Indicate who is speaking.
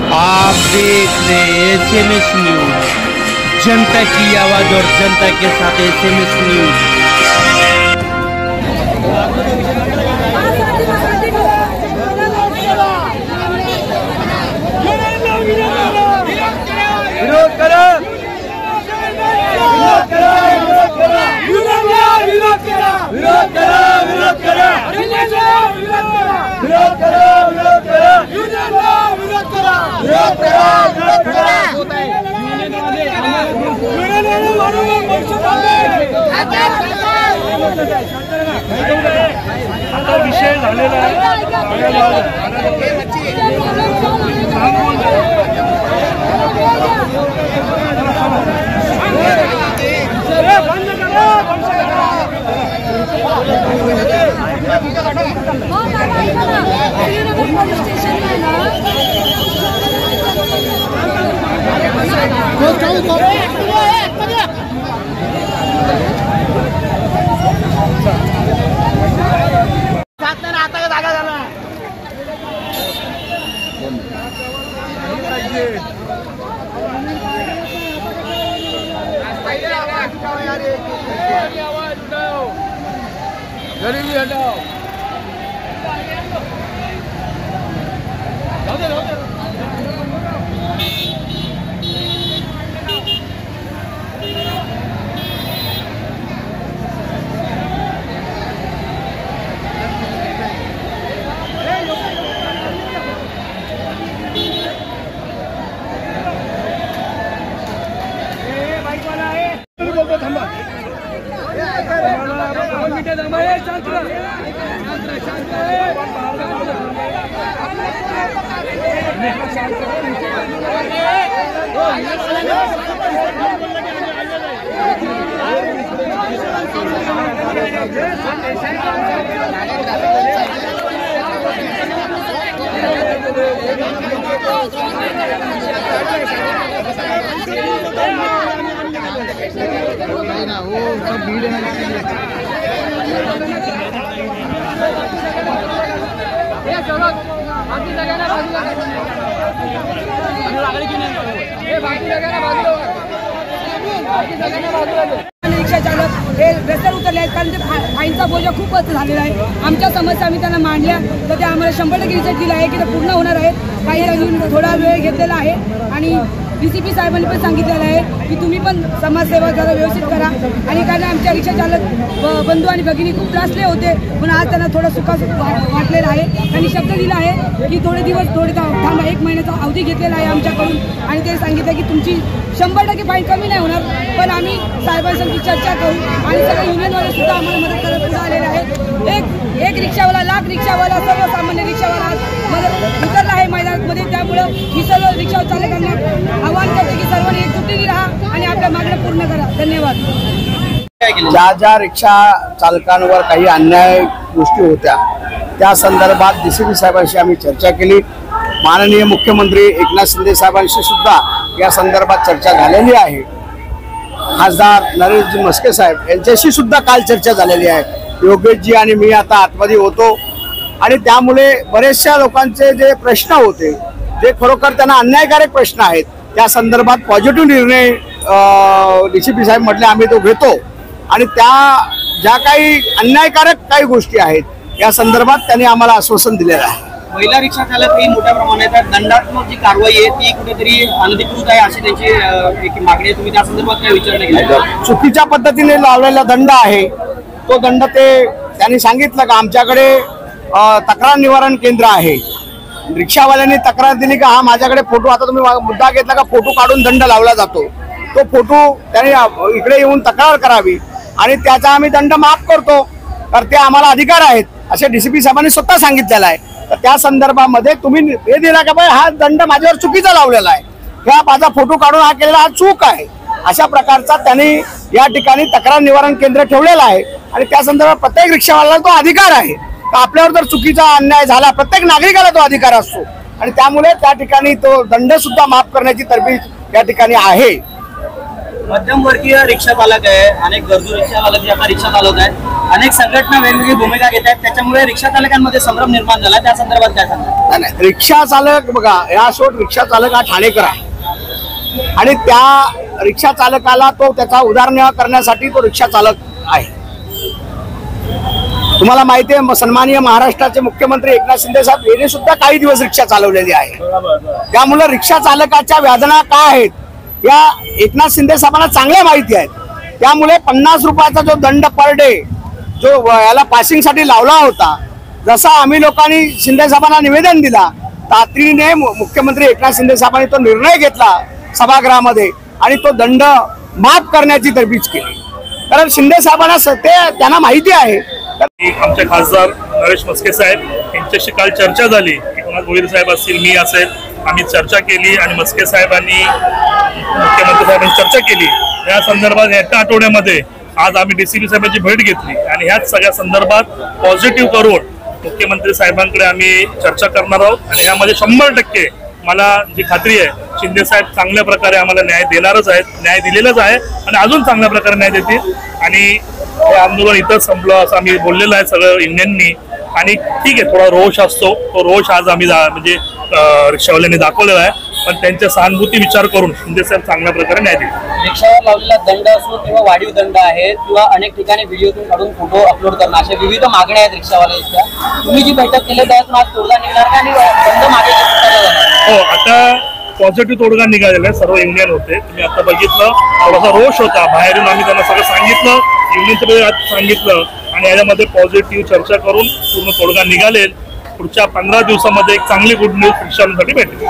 Speaker 1: आप देख रहे SMS न्यूज, जनता की आवाज और जनता के साथ SMS न्यूज। विरोध करो, विरोध करो, विरोध करो, विरोध करो, विरोध करो, विरोध करो, विरोध करो, विरोध करो, विरोध करो, विरोध करो, विरोध करो, विषय झालेला गरीबी हटाओ।
Speaker 2: रिक्षा चालक हे रस्त्यावर उतरले आहेत कारण ते फाईनचा बोजा खूपच झालेला आहे। आमच्या समस्या आम्ही त्यांना मांडल्या तर ते आम्हाला 100% रिझल्ट दिला आहे की ते पूर्ण होणार आहेत। काही अजून थोडा वेळ घेतलेला आहे आणि DCP साहेबांनी पण सांगितलेलं आहे की तुम्ही पण समाजसेवा जरा व्यवस्थित करा आणि कारण आमच्या रिक्षा चालक बंधू आणि भगिनी खूप त्रासले होते पण आज त्यांना थोडं सुखासुख वाटलेलं आहे। त्यांनी शब्द दिला आहे की थोडे दिवस थांबा, 1 महिन्याचा अवधी घेतलेला आहे आमच्याकडून आणि ते सांगितलं की तुमची 100% फाईन कमी नाही होणार पण आम्ही साहेबांसोबत चर्चा करू आणि सगळे युनियनवाले सुद्धा आम्हाला मदत करत पुढे आलेले आहेत। एक रिक्षावाला, लाख रिक्षावाला, सर्वसामान्य रिक्षावाला आज मदत उतरला आहे मैदानामध्ये। त्यामुळं मी सर्व रिक्षा चालकांना आवाहन करते की सर्वांनी एकजुटीने राहा आणि आपल्या मागण्या पूर्ण करा। धन्यवाद।
Speaker 3: ज्या ज्या रिक्षा चालकांवर काही अन्याय गोष्टी होत्या त्या संदर्भात DCP साहेबांशी आम्ही चर्चा केली। माननीय मुख्यमंत्री एकनाथ शिंदे साहेबांशी सुद्धा या संदर्भात चर्चा झालेली आहे। खासदार नरेशजी म्हस्के साहेब यांच्याशी सुद्धा काल चर्चा झालेली आहे। योगेशजी आणि मी आता आतमध्ये होतो आणि त्यामुळे बरेचशा लोकांचे जे प्रश्न होते जे खरोखर त्यांना अन्यायकारक प्रश्न आहेत त्या संदर्भात पॉझिटिव्ह निर्णय DCP साहेब म्हटले आम्ही तो घेतो आणि त्या ज्या काही अन्यायकारक काही गोष्टी आहेत या संदर्भात त्यांनी आम्हाला आश्वासन दिलेलं आहे।
Speaker 4: महिला रिक्षा चालक ही मोठ्या प्रमाणात दंडात्मक जी कारवाई आहे ती कुठेतरी अनधिकृत आहे अशी त्यांची एक मागणी आहे। तुम्ही त्या संदर्भात काय विचार केला?
Speaker 3: चुकीच्या पद्धतीने लावलेला दंड आहे तो दंड त्यांनी सांगितलं का आमच्याकडे तक्रार निवारण केंद्र आहे। रिक्षावाल्यांनी तक्रार दिली का हा माझ्याकडे फोटो, आता तुम्ही मुद्दा घेतला का फोटो काढून दंड लावला जातो, तो फोटो त्यांनी इकडे येऊन तक्रार करावी आणि त्याचा आम्ही दंड माफ करतो तर ते आम्हाला अधिकार आहेत असे DCP साहेबांनी स्वतः सांगितलेलं आहे। तर त्या संदर्भामध्ये तुम्ही हे दिला का बाई हा दंड माझ्यावर चुकीचा लावलेला आहे, ह्या माझा फोटो काढून हा केलेला हा चूक आहे, अशा प्रकारचा त्यांनी या ठिकाणी तक्रार निवारण केंद्र ठेवलेलं आहे आणि त्या संदर्भात प्रत्येक रिक्षावाल्याला तो अधिकार आहे। तर आपल्यावर जर चुकीचा अन्याय झाला प्रत्येक नागरिकाला तो अधिकार असतो आणि त्यामुळे त्या ठिकाणी तो दंड सुद्धा माफ करण्याची तरतूद या ठिकाणी आहे।
Speaker 4: मध्यमवर्गीय रिक्षा चालक आहे, अनेक गरजू रिक्षा चालक जे आता रिक्षा चालवत आहेत, अनेक संघटना वेगवेगळी भूमिका घेत आहेत, त्याच्यामुळे रिक्षा चालकांमध्ये संभ्रम निर्माण झाला. त्या संदर्भात काय सांगतात?
Speaker 3: नाही, रिक्षा चालक बघा, या सोड रिक्षा चालक हा ठाणेकर आहे आणि त्या रिक्षा चालकाला तो त्याचा उदारनिर्वाह करण्यासाठी तो रिक्षा चालक आहे. तुम्हाला माहिती आहे, सन्माननीय महाराष्ट्राचे मुख्यमंत्री एकनाथ शिंदे साहेब यांनी सुद्धा काही दिवस रिक्षा चालवलेली आहे. त्यामुळे रिक्षा चालकाच्या वेदना काय आहेत या एकनाथ शिंदे साहेबांना चांगल्या माहिती आहेत. त्यामुळे 50 रुपयाचा जो दंड पर डे जो याला पासिंगसाठी लावला होता, जसा आम्ही लोकांनी शिंदे साहेबांना निवेदन दिला, तातडीने मुख्यमंत्री एकनाथ शिंदे साहेबांनी तो निर्णय घेतला सभागृहामध्ये आणि तो दंड माफ करण्याची तरतूद केली. कारण शिंदे साहेबांना त्यांना माहिती आहे.
Speaker 5: आमचे खासदार नरेश म्हस्के साहेब यांच्याशी काल चर्चा झाली. एकनाथ भोईर साहेब असतील, मी असेल, आम्ही चर्चा केली आणि म्हस्के साहेबांनी मुख्यमंत्री साहेबांनी चर्चा केली. या संदर्भात येत्या आठवड्यामध्ये आज आम्ही डीसीपी साहेबांची भेट घेतली आणि ह्याच सगळ्या संदर्भात पॉझिटिव्ह करून मुख्यमंत्री साहेबांकडे आम्ही चर्चा करणार आहोत. आणि यामध्ये 100% मला जी खात्री आहे, शिंदे साहेब चांगल्या प्रकारे आम्हाला न्याय देणारच आहेत, न्याय दिलेलाच आहे आणि अजून चांगल्या प्रकारे न्याय देतील. आणि हे आंदोलन इथं संपलं असं आम्ही बोललेलं आहे सगळं इंडियननी. आणि ठीक आहे, थोडा रोष असतो, तो रोष आज आम्ही म्हणजे रिक्षावाल्यांनी दाखवलेला आहे, पण त्यांच्या सहानुभूती विचार करून शिंदे साहेब चांगल्या प्रकारे न्याय देतील.
Speaker 4: रिक्षावर लावलेला दंड असो किंवा वाढीव दंड आहे किंवा अनेक ठिकाणी व्हिडिओतून काढून फोटो अपलोड करणं, अशा विविध मागण्या आहेत रिक्षावाल्यांच्या. तुम्ही जी बैठक केली त्यात आज तोडगा निघणार का आणि दंड मागे जाणार?
Speaker 5: हो, आता पॉझिटिव्ह तोडगा निघालेला आहे. सर्व इंडियन होते, तुम्ही आता बघितलं, थोडासा रोष होता बाहेरून, आम्ही त्यांना सगळं सांगितलं, युनियनच्या सांगितलं आणि याच्यामध्ये पॉझिटिव्ह चर्चा करून पूर्ण तोडगा निघालेल. पुढच्या 15 दिवसामध्ये एक चांगली गुड न्यूज रिक्षावाल्यांसाठी भेटेल.